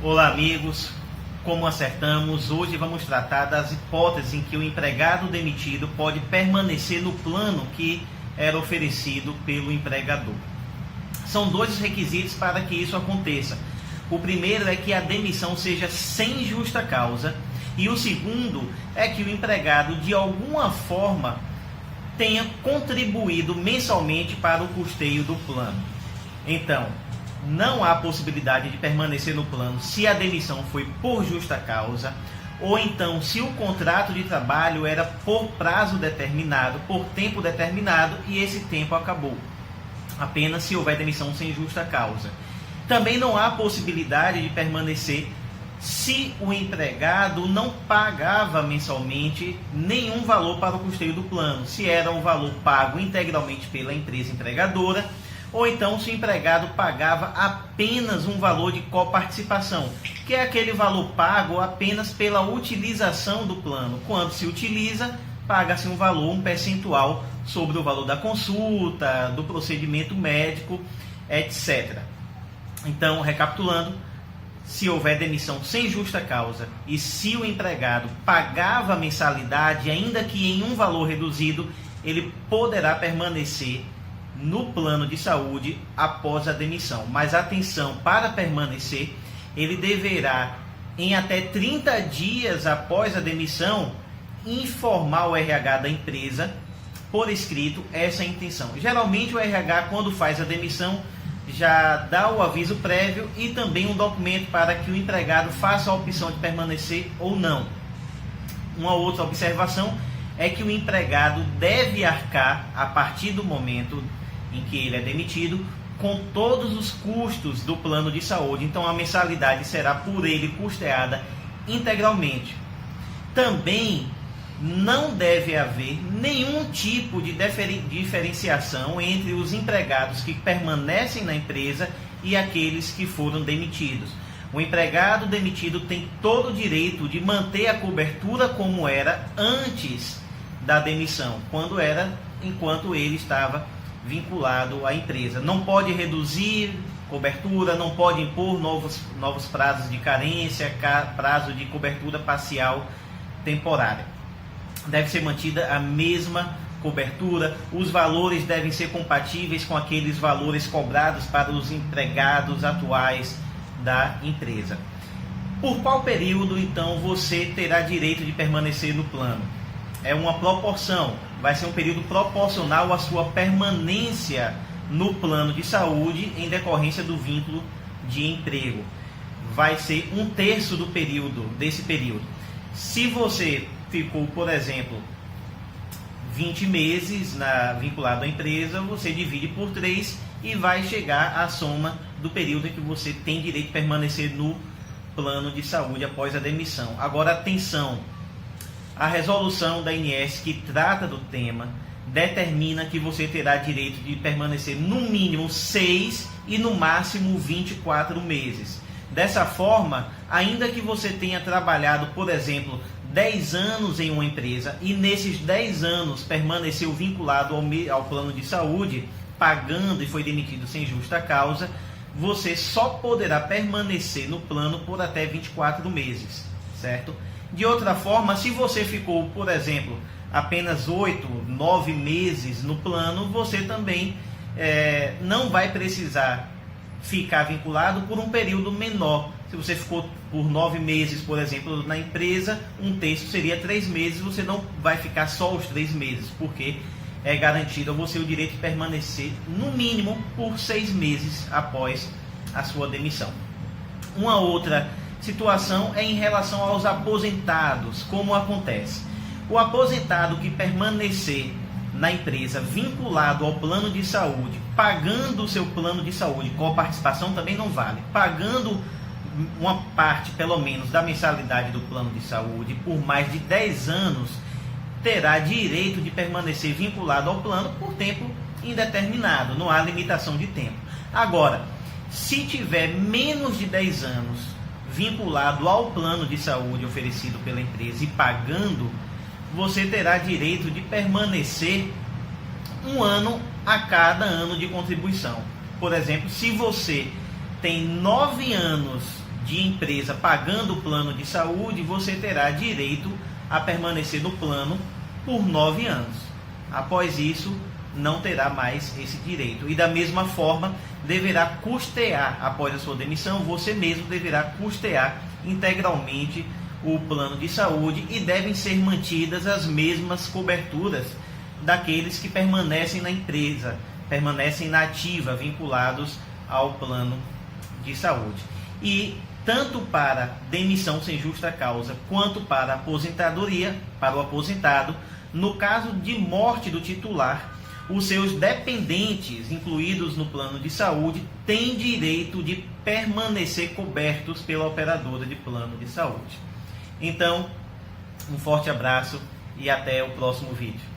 Olá, amigos. Como acertamos, hoje vamos tratar das hipóteses em que o empregado demitido pode permanecer no plano que era oferecido pelo empregador. São dois os requisitos para que isso aconteça. O primeiro é que a demissão seja sem justa causa e o segundo é que o empregado de alguma forma tenha contribuído mensalmente para o custeio do plano. Então, não há possibilidade de permanecer no plano se a demissão foi por justa causa, ou então se o contrato de trabalho era por prazo determinado, por tempo determinado, e esse tempo acabou. Apenas se houver demissão sem justa causa. Também não há possibilidade de permanecer se o empregado não pagava mensalmente nenhum valor para o custeio do plano, se era um valor pago integralmente pela empresa empregadora, ou então se o empregado pagava apenas um valor de coparticipação, que é aquele valor pago apenas pela utilização do plano. Quando se utiliza, paga-se um valor, um percentual sobre o valor da consulta, do procedimento médico, etc. Então, recapitulando, se houver demissão sem justa causa e se o empregado pagava a mensalidade, ainda que em um valor reduzido, ele poderá permanecer no plano de saúde após a demissão. Mas atenção, para permanecer, ele deverá, em até 30 dias após a demissão, informar o RH da empresa, por escrito, essa intenção. Geralmente o RH, quando faz a demissão, já dá o aviso prévio e também um documento para que o empregado faça a opção de permanecer ou não. Uma outra observação é que o empregado deve arcar, a partir do momento em que ele é demitido, com todos os custos do plano de saúde. Então a mensalidade será por ele custeada integralmente. Também não deve haver nenhum tipo de diferenciação entre os empregados que permanecem na empresa e aqueles que foram demitidos. O empregado demitido tem todo o direito de manter a cobertura como era antes da demissão, enquanto ele estava vinculado à empresa. Não pode reduzir cobertura, não pode impor novos prazos de carência, prazo de cobertura parcial temporária. Deve ser mantida a mesma cobertura, os valores devem ser compatíveis com aqueles valores cobrados para os empregados atuais da empresa. Por qual período, então, você terá direito de permanecer no plano? É uma proporção, vai ser um período proporcional à sua permanência no plano de saúde em decorrência do vínculo de emprego. Vai ser 1/3 desse período. Se você ficou, por exemplo, 20 meses vinculado à empresa, você divide por 3 e vai chegar à soma do período em que você tem direito de permanecer no plano de saúde após a demissão. Agora, atenção, a resolução da ANS que trata do tema determina que você terá direito de permanecer no mínimo 6 e no máximo 24 meses. Dessa forma, ainda que você tenha trabalhado, por exemplo, 10 anos em uma empresa e nesses 10 anos permaneceu vinculado ao plano de saúde, pagando e foi demitido sem justa causa, você só poderá permanecer no plano por até 24 meses, certo? De outra forma, se você ficou, por exemplo, apenas 8, 9 meses no plano, você também não vai precisar ficar vinculado por um período menor. Se você ficou por 9 meses, por exemplo, na empresa, 1/3 seria 3 meses, você não vai ficar só os 3 meses, porque é garantido a você o direito de permanecer, no mínimo, por 6 meses após a sua demissão. Uma outra situação é em relação aos aposentados. Como acontece? O aposentado que permanecer na empresa vinculado ao plano de saúde, pagando o seu plano de saúde, coparticipação também não vale, pagando uma parte, pelo menos, da mensalidade do plano de saúde por mais de 10 anos, terá direito de permanecer vinculado ao plano por tempo indeterminado, não há limitação de tempo. Agora, se tiver menos de 10 anos vinculado ao plano de saúde oferecido pela empresa e pagando, você terá direito de permanecer 1 ano a cada ano de contribuição. Por exemplo, se você tem 9 anos de empresa pagando o plano de saúde, você terá direito a permanecer no plano por 9 anos. Após isso, não terá mais esse direito. E da mesma forma, deverá custear, após a sua demissão, você mesmo deverá custear integralmente o plano de saúde e devem ser mantidas as mesmas coberturas daqueles que permanecem na empresa, permanecem na ativa, vinculados ao plano de saúde. E tanto para demissão sem justa causa, quanto para aposentadoria, para o aposentado, no caso de morte do titular, os seus dependentes incluídos no plano de saúde têm direito de permanecer cobertos pela operadora de plano de saúde. Então, um forte abraço e até o próximo vídeo.